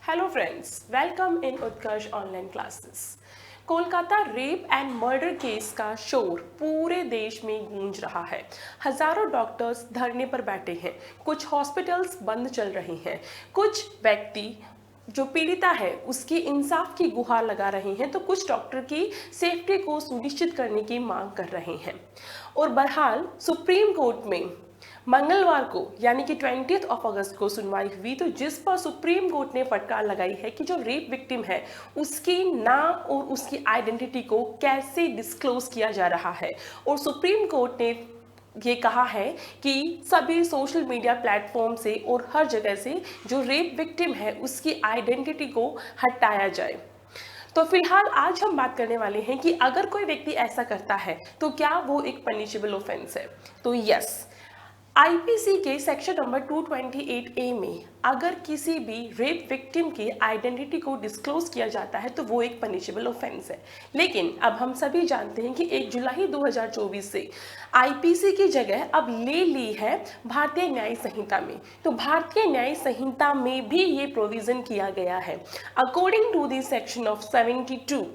Hello friends, welcome in Utkarsh online classes. Kolkata rape and murder case का शोर पूरे देश में गूंज रहा है। हजारों डॉक्टर्स धरने पर बैठे हैं, कुछ हॉस्पिटल्स बंद चल रही हैं, कुछ व्यक्ति जो पीड़िता है उसकी इंसाफ की गुहार लगा रहे हैं, तो कुछ डॉक्टर की सेफ्टी को सुनिश्चित करने की मांग कर रहे हैं। और बहरहाल सुप्रीम कोर्ट में मंगलवार को यानी कि 20 अगस्त को सुनवाई हुई, तो जिस पर सुप्रीम कोर्ट ने फटकार लगाई है कि जो रेप विक्टिम है उसकी नाम और उसकी आइडेंटिटी को कैसे डिस्क्लोज किया जा रहा है। और सुप्रीम कोर्ट ने ये कहा है कि सभी सोशल मीडिया प्लेटफॉर्म से और हर जगह से जो रेप विक्टिम है उसकी आइडेंटिटी को हटाया जाए। तो फिलहाल आज हम बात करने वाले हैं कि अगर कोई व्यक्ति ऐसा करता है तो क्या वो एक पनिशेबल ऑफेंस है। तो यस, आईपीसी के सेक्शन नंबर 228A में अगर किसी भी रेप विक्टिम की आइडेंटिटी को डिस्क्लोज किया जाता है तो वो एक पनिशेबल ऑफेंस है। लेकिन अब हम सभी जानते हैं कि 1 जुलाई 2024 से आईपीसी की जगह अब ले ली है भारतीय न्याय संहिता में। तो भारतीय न्याय संहिता में भी ये प्रोविजन किया गया है। According to the section of 72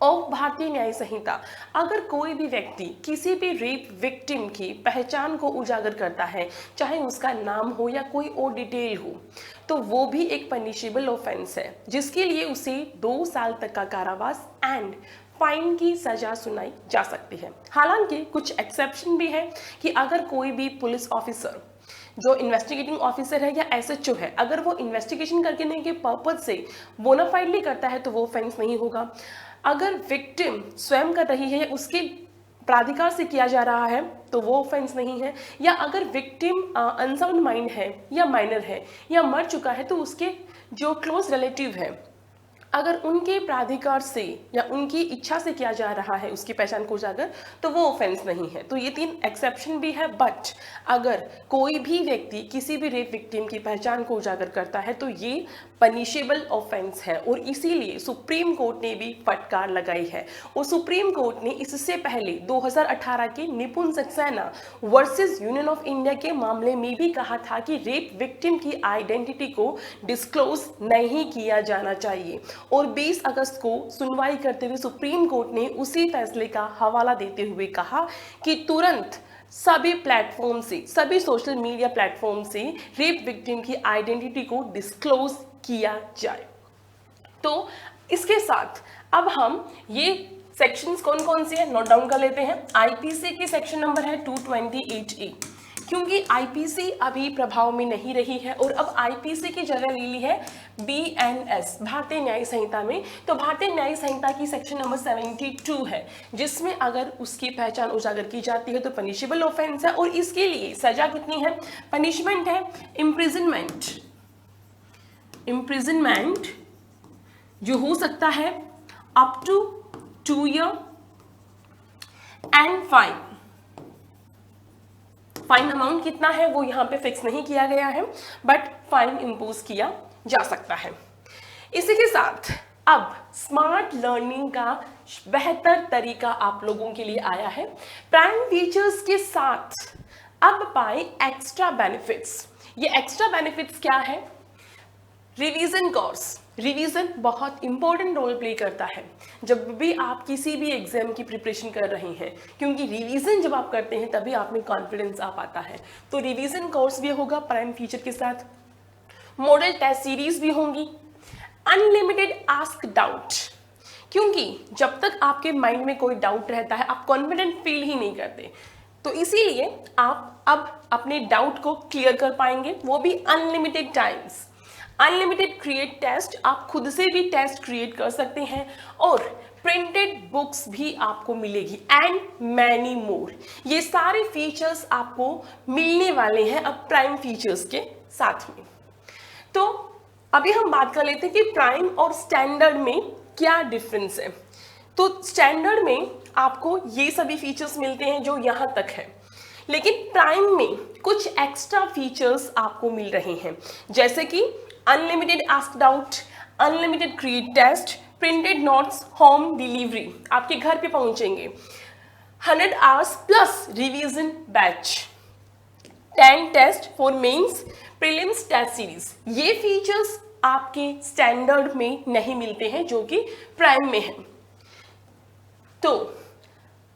of Bharatiya Nyaya संहिता, अगर कोई भी व्यक्ति किसी भी रेप विक्टिम की पहचान को उजागर करता है, चाहे उसका नाम हो या कोई और डिटेल हो, तो वो भी एक पनिशेबल ऑफेंस है, जिसके लिए उसे 2 साल तक का कारावास एंड फाइन की सजा सुनाई जा सकती है। हालांकि कुछ एक्सेप्शन भी है कि अगर कोई भी पुलिस ऑफिसर जो इन्वेस्टिगेटिंग ऑफिसर है या एसएचओ है, अगर वो इन्वेस्टिगेशन करने के पर्पज से बोनाफाइडली करता है तो वो ऑफेंस नहीं होगा। अगर विक्टिम स्वयं कर रही है, उसके प्राधिकार से किया जा रहा है, तो वो ऑफेंस नहीं है। या अगर विक्टिम अनसाउंड माइंड है या माइनर है या मर चुका है, तो उसके जो क्लोज रिलेटिव है, अगर उनके प्राधिकार से या उनकी इच्छा से किया जा रहा है उसकी पहचान को उजागर, तो वो ऑफेंस नहीं है। तो ये 3 एक्सेप्शन भी है। बट अगर कोई भी व्यक्ति किसी भी रेप विक्टिम की पहचान को उजागर करता है तो ये पनिशेबल ऑफेंस है, और इसीलिए सुप्रीम कोर्ट ने भी फटकार लगाई है। और सुप्रीम कोर्ट ने इससे पहले 2018 के निपुण Saxena versus union of India के मामले में भी कहा था कि रेप विक्टिम की आइडेंटिटी को डिस्क्लोज नहीं किया जाना चाहिए। और 20 अगस्त को सुनवाई करते हुए सुप्रीम कोर्ट ने उसी फैसले का हवाला देते हुए कहा कि तुरंत सभी प्लेटफॉर्म से, सभी सोशल मीडिया प्लेटफॉर्म से रेप विक्टिम की आइडेंटिटी को डिस्क्लोज किया जाए। तो इसके साथ अब हम ये सेक्शंस कौन कौन से हैं नोट डाउन कर लेते हैं। आईपीसी की सेक्शन नंबर है 228A, क्योंकि आईपीसी अभी प्रभाव में नहीं रही है और अब आईपीसी की जगह ले ली है बीएनएस, भारतीय न्याय संहिता में। तो भारतीय न्याय संहिता की सेक्शन नंबर 72 है, जिसमें अगर उसकी पहचान उजागर की जाती है तो पनिशेबल ऑफेंस है। और इसके लिए सजा कितनी है? पनिशमेंट है इम्प्रिजनमेंट, इम्प्रिजनमेंट जो हो सकता है up to 2 year and fine. Fine amount कितना है वो यहाँ पे फिक्स नहीं किया गया है, बट फाइन इम्पोज किया जा सकता है। इसी के साथ अब स्मार्ट लर्निंग का बेहतर तरीका आप लोगों के लिए आया है। प्राइम फीचर्स के साथ अब पाए एक्स्ट्रा बेनिफिट्स। ये एक्स्ट्रा बेनिफिट्स क्या है? Revision course. रिवीजन बहुत इंपॉर्टेंट रोल प्ले करता है जब भी आप किसी भी एग्जाम की प्रिपरेशन कर रहे हैं, क्योंकि रिवीजन जब आप करते हैं तभी आप में कॉन्फिडेंस आ पाता है। तो रिवीजन कोर्स भी होगा प्राइम फीचर के साथ, मॉडल टेस्ट सीरीज भी होंगी, अनलिमिटेड आस्क डाउट, क्योंकि जब तक आपके माइंड में कोई डाउट रहता है आप कॉन्फिडेंट फील ही नहीं करते, तो इसीलिए आप अब अपने डाउट को क्लियर कर पाएंगे, वो भी unlimited times. Unlimited create test, आप खुद से भी टेस्ट क्रिएट कर सकते हैं, और प्रिंटेड बुक्स भी आपको मिलेगी एंड मैनी मोर। ये सारे फीचर्स आपको मिलने वाले हैं अब प्राइम फीचर्स के साथ में। तो अभी हम बात कर लेते हैं कि प्राइम और स्टैंडर्ड में क्या डिफरेंस है। तो स्टैंडर्ड में आपको ये सभी फीचर्स मिलते हैं जो यहाँ तक है, लेकिन प्राइम में कुछ एक्स्ट्रा फीचर्स आपको मिल रहे हैं, जैसे कि unlimited ask doubt, unlimited create test, printed notes home delivery, आपके घर पे पहुंचेंगे, 100 hours plus revision batch, 10 test for mains, prelims test series. ये फीचर्स आपके स्टैंडर्ड में नहीं मिलते हैं जो कि प्राइम में है। तो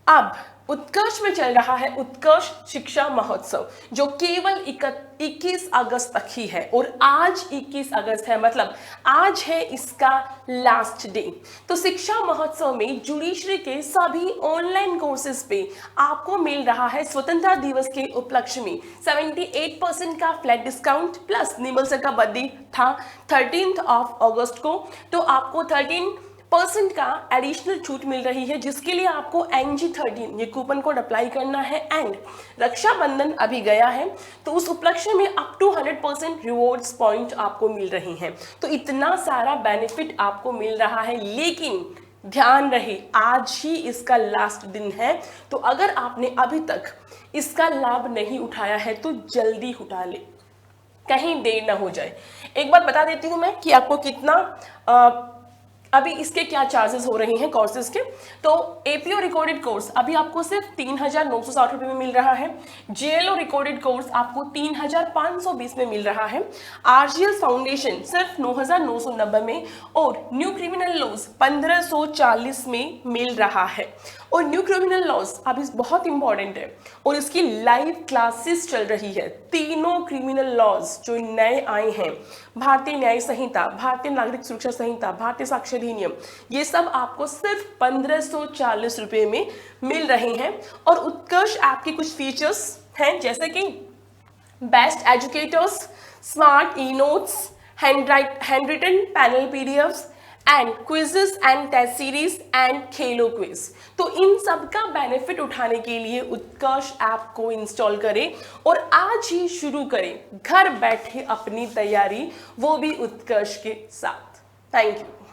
अब उत्कर्ष में चल रहा है उत्कर्ष शिक्षा महोत्सव, जो केवल 21 अगस्त तक ही है और आज 21 अगस्त है, मतलब आज है इसका लास्ट डे। तो शिक्षा महोत्सव में जुडिशरी के सभी ऑनलाइन कोर्सेज पे आपको मिल रहा है स्वतंत्रता दिवस के उपलक्ष्य में 78% का फ्लैट डिस्काउंट, प्लस निर्मल सर का बर्थडे था 13 अगस्त को, तो आपको 13% का एडिशनल छूट मिल रही है, जिसके लिए आपको NG13 ये कूपन कोड अप्लाई करना है। एंड रक्षाबंधन अभी गया है, तो उस उपलक्ष्य में अप टू 100% रिवॉर्ड्स पॉइंट आपको मिल रही हैं। तो इतना सारा बेनिफिट आपको मिल रहा है, लेकिन ध्यान रहे आज ही इसका लास्ट दिन है। तो अगर आपने अभी तक इसका लाभ नहीं उठाया है तो जल्दी उठा ले, कहीं देर ना हो जाए। एक बात बता देती हूँ मैं कि आपको कितना अभी इसके क्या चार्जेस हो रहे हैं कोर्सेज के। तो APO रिकॉर्डेड कोर्स अभी आपको सिर्फ 3,960 रुपये में मिल रहा है। JLO रिकॉर्डेड कोर्स आपको 3,520 में मिल रहा है। RGL फाउंडेशन सिर्फ 9,990 में, और न्यू क्रिमिनल लॉज 1,540 में मिल रहा है। और न्यू क्रिमिनल लॉज अभी बहुत इंपॉर्टेंट है और इसकी लाइव क्लासेस चल रही है। तीनों क्रिमिनल लॉज जो नए आए हैं, भारतीय न्याय संहिता, भारतीय नागरिक सुरक्षा संहिता, भारतीय साक्ष्य अधिनियम, ये सब आपको सिर्फ 1,540 रुपये में मिल रहे हैं। और उत्कर्ष ऐप के कुछ फीचर्स हैं, जैसे कि best educators, smart e notes, hand written panel PDFs and quizzes and test series and खेलो क्विज। तो इन सब का बेनिफिट उठाने के लिए उत्कर्ष ऐप को इंस्टॉल करें और आज ही शुरू करें घर बैठे अपनी तैयारी, वो भी उत्कर्ष के साथ। Thank you.